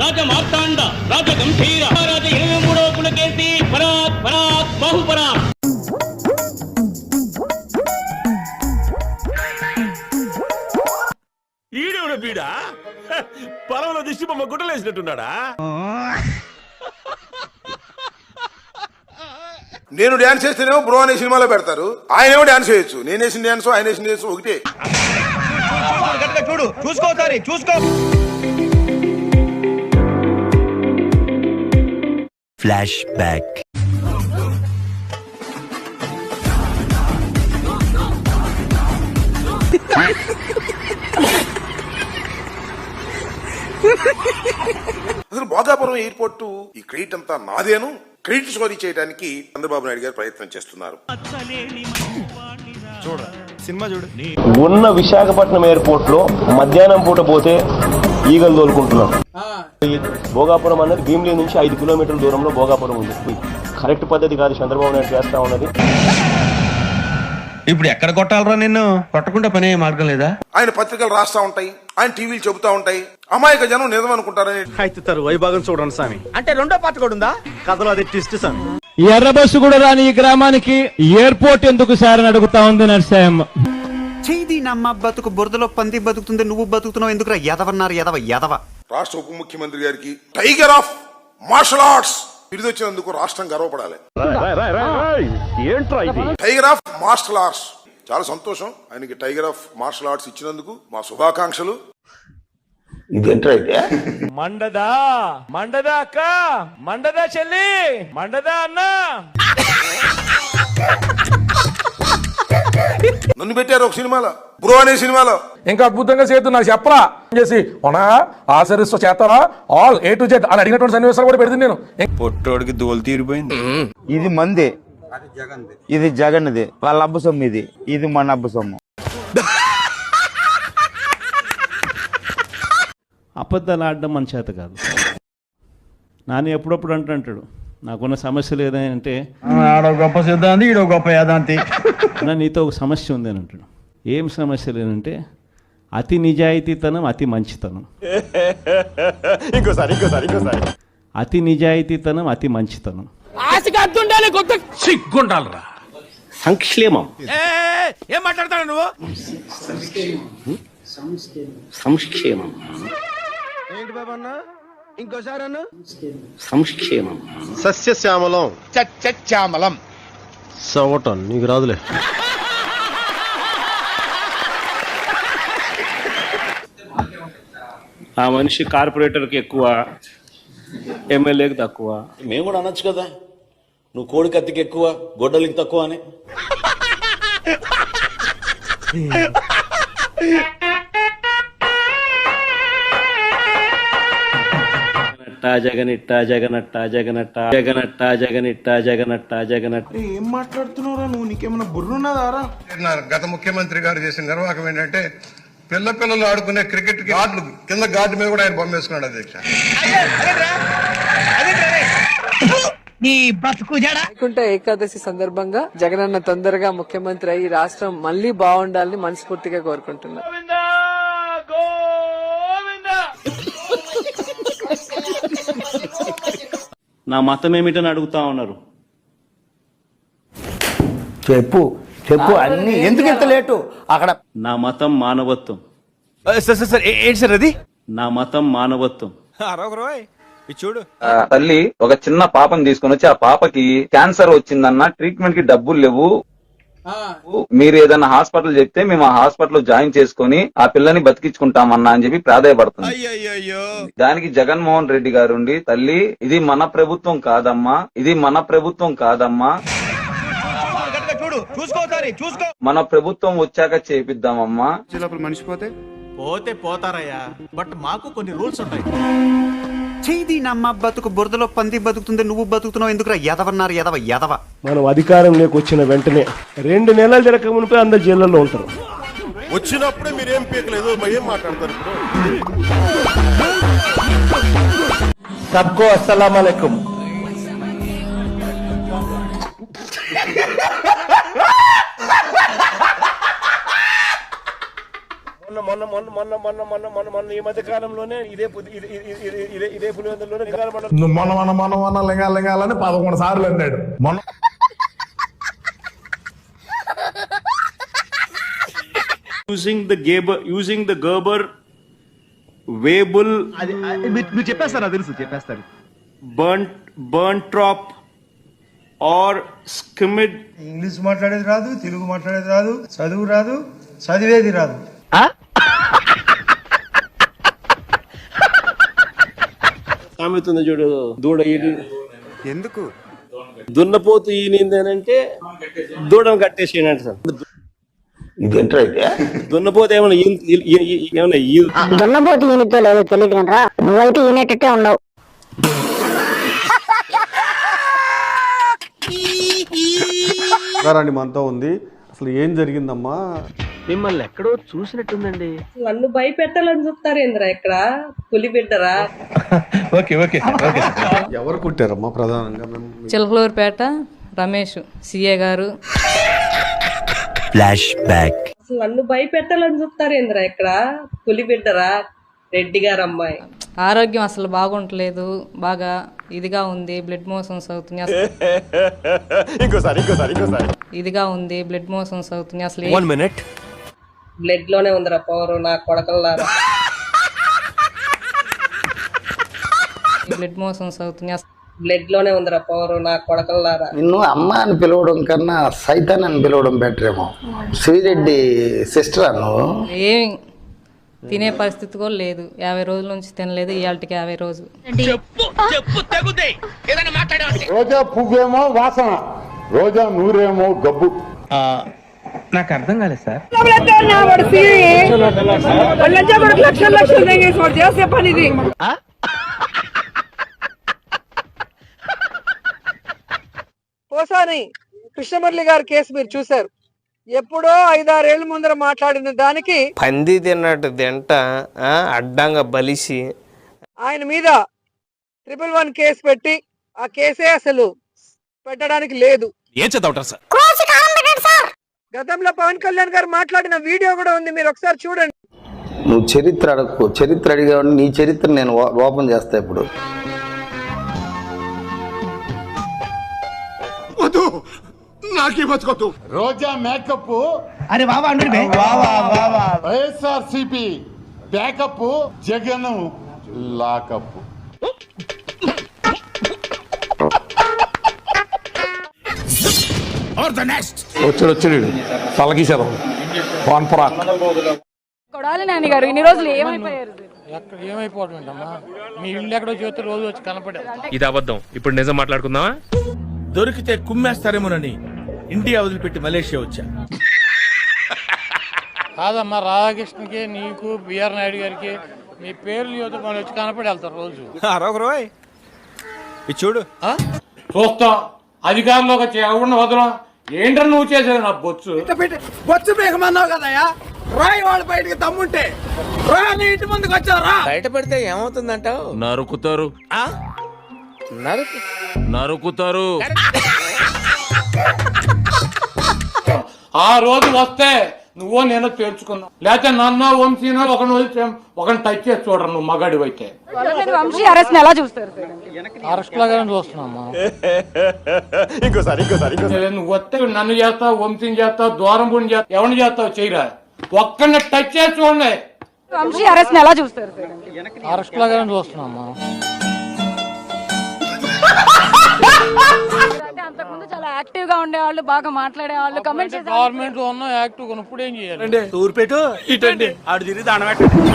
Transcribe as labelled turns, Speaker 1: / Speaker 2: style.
Speaker 1: రాజ మార్తాండ రాజ గంభీర రాజ 23వ పులకేసి పరాక్ పరాక్ బాహుపరాక్.
Speaker 2: ఈడేవుడ బీడా పొలంలో దిష్టి బొమ్మ గుట్టలేసినట్టున్నాడా?
Speaker 3: నేను డాన్స్ చేస్తేనేమో బ్రో అనే సినిమాలో పెడతారు, ఆయనేమో డాన్స్ చేయొచ్చు. నేను వేసిన డాన్స్ ఆయన వేసిన డాన్స్ ఒకటే.
Speaker 4: చూడు చూసుకోసారి చూసుకో.
Speaker 5: Flash back.
Speaker 3: అసలు భోగాపురం ఎయిర్పోర్ట్ ఈ క్రెడిట్ అంతా నాదేను. క్రెడిట్ స్టోరీ చేయడానికి చంద్రబాబు నాయుడు గారు ప్రయత్నం చేస్తున్నారు.
Speaker 4: చూడు సినిమా చూడు.
Speaker 6: ఉన్న విశాఖపట్నం ఎయిర్పోర్ట్ లో మధ్యాహ్నం పూట పోతే ఈగలు తోలుకుంటున్నాం. భోగాపురం అన్నది భీమిలి నుంచి 5 కిలోమీటర్ల దూరంలో భోగాపురం ఉంది. కరెక్ట్ పద్ధతి కాదు చంద్రబాబు నాయుడు చేస్తా ఉన్నది.
Speaker 4: ఇప్పుడు ఎక్కడ కొట్టాలరా నిన్ను? కొట్టకుండా పనే మార్గం లేదా?
Speaker 3: ఆయన పత్రికలు రాస్తా ఉంటాయి, ఆయన టీవీలు చెబుతా ఉంటాయి. అమాయక జనం నిజం అనుకుంటారని.
Speaker 7: అయితే వైభాగం చూడండి స్వామి.
Speaker 4: అంటే రెండో పాట కూడా ఉందా
Speaker 7: కథలో? అది ట్విస్ట్ స్వామి.
Speaker 8: ఎర్ర బస్సు కూడా రాని ఈ గ్రామానికి ఎయిర్పోర్ట్ ఎందుకు సార్ అని అడుగుతా ఉంది నర్సయ్యమ్మ.
Speaker 9: చేది నమ్మ బతుకు బురదలో పంది బతుకుతుంది, నువ్వు బతుకుతున్నావు ఎందుకురా ఎదవన్నారు ఎదవ.
Speaker 3: రాష్ట్ర ఉప ముఖ్యమంత్రి గారికి టైగర్ ఆఫ్ మార్షల్ ఆర్ట్స్ బిరుదు వచ్చినందుకు రాష్ట్రం గర్వపడాలి. టైగర్ ఆఫ్ మార్షల్ ఆర్ట్స్ చాలా సంతోషం. ఆయనకి టైగర్ ఆఫ్ మార్షల్ ఆర్ట్స్ ఇచ్చినందుకు మా శుభాకాంక్షలు.
Speaker 2: మండదా మండదా అక్క, మండదా చెల్లి, మండదా అన్నా.
Speaker 3: నన్ను పెట్టారు ఒక సినిమాలో, బ్రో అనే సినిమాలో.
Speaker 10: ఇంకా అద్భుతంగా చేద్దు నాకు చెప్పరా చేసి ఆచరిస్తూ చేస్తారా ఆల్ A to Z అని అడిగినటువంటి సన్నివేశాలు కూడా పెడుతుంది నేను.
Speaker 4: పొట్టోడికి దోలు తీరిపోయింది.
Speaker 7: ఇది మంది, ఇది జగన్ది, వాళ్ళ అబ్బు సొమ్ము, ఇది మన అబ్బు సొమ్ము.
Speaker 8: అబద్ధాలు ఆడడం మన చేత కాదు. నాని ఎప్పుడప్పుడు అంటాడు నాకున్న సమస్యలు ఏదంటే
Speaker 7: ఆడో గొప్ప సిద్ధాంతి, ఈడో గొప్ప యాదాంతి.
Speaker 8: నీతో ఒక సమస్య ఉంది అని అంటాడు. ఏం సమస్య లేదంటే అతి నిజాయితీతనం, అతి మంచితనం.
Speaker 2: ఇంకోసారి
Speaker 8: అతి నిజాయితీతనం, అతి మంచితనం.
Speaker 2: సిగ్గుండాలరా.
Speaker 6: సంక్షేమం.
Speaker 2: ఏం మాట్లాడతాడు నువ్వు?
Speaker 6: సంక్షేమం.
Speaker 4: ఏంటి బాబా అన్న? ఇంకోసారి అన్న.
Speaker 6: సంక్షేమం.
Speaker 7: సస్యశ్యామలం.
Speaker 4: శ్యామలం
Speaker 7: సవటం నీకు రాదులే.
Speaker 8: ఆ మనిషి కార్పొరేటర్కి ఎక్కువ, ఎమ్మెల్యేకి తక్కువ.
Speaker 5: మేము కూడా అనొచ్చు కదా, నువ్వు కోడి కత్తికి ఎక్కువ, గొడ్డలికి తక్కువ అని.
Speaker 8: జగనట్ట జగనట్ట జగనట్ట జగనట్ట జగనిట్ట జగనట్ట జగనట్ట.
Speaker 7: ఏం మాట్లాడుతున్నావురా నువ్వు? నీకేమన్నా బుర్రున్నదారా?
Speaker 3: గత ముఖ్యమంత్రి గారు చేసిన నిర్వాహకం ఏంటంటే పిల్లలు ఆడుకునే క్రికెట్ గార్డులు కింద గార్డు మీద కూడా ఆయన బొమ్మ వేసుకున్నాడు అధ్యక్ష.
Speaker 11: వైకుంఠ ఏకాదశి సందర్భంగా జగనన్న తొందరగా ముఖ్యమంత్రి అయ్యి రాష్ట్రం మళ్లీ బాగుండాలని మనస్ఫూర్తిగా కోరుకుంటున్నా.
Speaker 8: నా మతం ఏమిటని అడుగుతా ఉన్నారు.
Speaker 7: చెప్పు అన్ని ఎందుకు ఇంత లేటు అక్కడ?
Speaker 8: నా మతం మానవత్వం.
Speaker 4: సార్ ఏంటి సార్ అది?
Speaker 8: నా మతం మానవత్వం.
Speaker 4: చూడు,
Speaker 12: తల్లి ఒక చిన్న పాపని తీసుకొని వచ్చి ఆ పాపకి క్యాన్సర్ వచ్చిందన్న, ట్రీట్మెంట్ కి డబ్బులు లేవు, మీరు ఏదైనా హాస్పిటల్ చెప్తే మేము ఆ హాస్పిటల్ జాయిన్ చేసుకుని ఆ పిల్లని బతికించుకుంటామన్నా అని చెప్పి ప్రాధాయపడుతుంది. దానికి జగన్మోహన్ రెడ్డి గారు ఉండి, తల్లి ఇది మన ప్రభుత్వం కాదమ్మా, ఇది మన ప్రభుత్వం కాదమ్మా, మన ప్రభుత్వం వచ్చాక చేపిద్దామమ్మా.
Speaker 7: మనిషి
Speaker 4: పోతే పోతారయ్యా, బట్ మాకు కొన్ని రూల్స్ ఉంటాయి.
Speaker 9: చేది నమ్మ బతుకు బురదలో పంది బతుకుతుంది, నువ్వు బతుకుతున్నావు ఎందుకురా ఎదవన్నారు ఎదవ.
Speaker 6: మనం అధికారంలోకి వచ్చిన వెంటనే 2 నెలలు జరగక మునిపే అందరు జైళ్ళలో ఉంటారు.
Speaker 2: వచ్చినప్పుడే మీరేం పీకలేదు, ఏం మాట్లాడతారు ఇప్పుడు?
Speaker 7: సబ్కో అస్సలాం అలైకుం.
Speaker 6: మొన్న ఈ మధ్య కాలంలోనే ఇదే పులివెందులోనే
Speaker 10: మొన్న లింగాలని 11 సార్లు అన్నాడు మొన్న.
Speaker 8: యూజింగ్ ద గర్బర్ వేబుల్
Speaker 9: మీరు చెప్పేస్తారు తెలుసు చెప్పేస్తారు.
Speaker 8: బర్న్ ట్రాప్ ఆర్ స్కిమిడ్.
Speaker 9: ఇంగ్లీష్ మాట్లాడేది రాదు, తెలుగు మాట్లాడేది రాదు, చదువు రాదు, చదివేది రాదు.
Speaker 6: సామెతుంది చూడు, దూడ
Speaker 9: ఎందుకు
Speaker 6: దున్నపోతు ఈనిందేనంటే దూడను కట్టేసేయండి సార్. దున్నపోతే ఏమన్నా
Speaker 11: దున్నపోతు ఈయనతో లేదో తెలియదు కనరా, నువ్వైతే ఈయనట్టే ఉన్నావు.
Speaker 9: రండి మనతో ఉంది. అసలు ఏం జరిగిందమ్మా?
Speaker 6: మిమ్మల్ని ఎక్కడో చూసినట్టుందండి.
Speaker 11: నన్ను భయపెట్టాలని చూస్తారేంద్రా, ఇక్కడ పులి బిడ్డరా.
Speaker 9: ఎవరు కుట్టారమ్మా ప్రధానంగా?
Speaker 11: చిలకలూరుపేట రమేష్ సిఏ గారు.
Speaker 7: Flash back.
Speaker 11: అసలు నన్ను భయపెట్టాలని చూస్తారేంద్రా, ఇక్కడ పులి బిడ్డరా, రెడ్డి గారు అమ్మాయి. ఆరోగ్యం అసలు బాగుంటలేదు, బాగా ఇదిగా ఉంది, బ్లడ్ మోషన్స్ అవుతుంది. ఇదిగా ఉంది, బ్లడ్ మోషన్స్ అవుతుంది. అసలు
Speaker 6: 1 minute.
Speaker 11: బ్లడ్ లోనే ఉందిరా పవర్, నా కొడకల్లారా. బ్లడ్ మోషన్స్ అవుతుంది. బ్లడ్ లోనే ఉందిరా పవర్, నా కొడకల్లారా.
Speaker 12: నిన్ను అమ్మ అని పిలవడం కన్నా సైతాన్ అని పిలవడం బెటర్ ఏమో. శ్రీరెడ్డి సిస్టర్ నువ్వు.
Speaker 11: ఏం తినే పరిస్థితి కూడా లేదు, 50 రోజుల నుంచి తినలేదు, ఇవాళకి 50 రోజులు.
Speaker 10: రోజా పువ్వేమో వాసన, రోజా నూరేమో గబ్బు.
Speaker 9: నాకు అర్థం కాలేదు సార్.
Speaker 11: ఓసారి కృష్ణమురళి గారి కేసు మీరు చూశారు, ఎప్పుడో 5-6 ఏళ్ల ముందర మాట్లాడిన దానికి
Speaker 6: పంది తిన్నట్టు తింట అడ్డంగా బలిసి
Speaker 11: ఆయన మీద 111 కేసు పెట్టి ఆ కేసే అసలు పెట్టడానికి లేదు.
Speaker 1: ఏం చదవటం సార్?
Speaker 11: గతంలో పవన్ కళ్యాణ్ గారు మాట్లాడిన వీడియో కూడా ఉంది, మీరు ఒకసారి చూడండి.
Speaker 12: నువ్వు చరిత్ర అడగకు, చరిత్ర అడిగా నీ చరిత్ర నేను ఓపెన్ చేస్తా ఇప్పుడు.
Speaker 2: నాకే బతుకొద్దు.
Speaker 10: రోజా మేకప్,
Speaker 9: అరే బాబా
Speaker 10: వైఎస్ఆర్సీపీ బ్యాకప్, జగన్ లాకప్. వచ్చాడు తలగీశారు పాన్పురా.
Speaker 11: కొడాలి నాని గారు ఇన్ని రోజులు ఏమైపోయారు?
Speaker 10: ఏమైపోవడం ఏంటమ్మా, మీ ఇల్లు ఎక్కడో చూస్తే రోజు వచ్చి కనపడే.
Speaker 1: ఇది అబద్ధం, ఇప్పుడు నిజం మాట్లాడుకుందామా?
Speaker 4: దొరికితే కుమ్మేస్తారేమోనని ఇండియా వదిలిపెట్టి మలేషియా వచ్చా.
Speaker 10: కాదమ్మా, రాధాకృష్ణకి, నీకు, బిఆర్ నాయుడు గారికి మీ పేర్లు చూస్తే మనం వచ్చి కనపడి వెళ్తారు రోజు.
Speaker 4: ఇది చూడు,
Speaker 10: చూస్తా అధికారంలోకి వచ్చి ఎవరిని వదలం. ఏంటని నువ్వు చేసేది నా బొచ్చు
Speaker 4: బొచ్చు మేఘమన్నావు కదయ్యా, రాయి వాళ్ళ బయటకి తమ్ముంటే నీ ఇంటి ముందుకు వచ్చారా? బయట పెడితే ఏమవుతుందంటావు?
Speaker 1: నరుకుతారు, నరుకుతారు.
Speaker 10: ఆ రోజు వస్తే నువ్వో నేను తేల్చుకున్నావు, లేకపోతే నన్ను వంశీనో ఒకరిని టచ్ చేసి చూడరు నువ్వు మగాడి అయితే.
Speaker 11: అరెస్ట్ ఎలా చూస్తారు?
Speaker 10: అరెస్ట్ లాగానే చూస్తున్నామ్మా. నువ్వు వస్తే నన్ను చేస్తావు, వంశీని చేస్తావు, దూరం పుణ్యం చేస్తావు, ఎవరిని చేస్తావు చేయరా, ఒక్కరిని టచ్ చేసి చూడండి.
Speaker 11: అరెస్ట్ ఎలా చూస్తారు?
Speaker 10: అరెస్ట్ లాగానే చూస్తున్నామ్మా.
Speaker 11: అంతకుముందు చాలా యాక్టివ్ గా ఉండేవాళ్ళు, బాగా మాట్లాడేవాళ్ళు, కమెంట్స్
Speaker 10: గవర్నమెంట్ లో ఉన్న యాక్టివ్ ఇప్పుడు ఏం చేయాలి?
Speaker 4: తూర్పేటు ఇటండి ఆడు తిరిగి దానం పెట్టండి.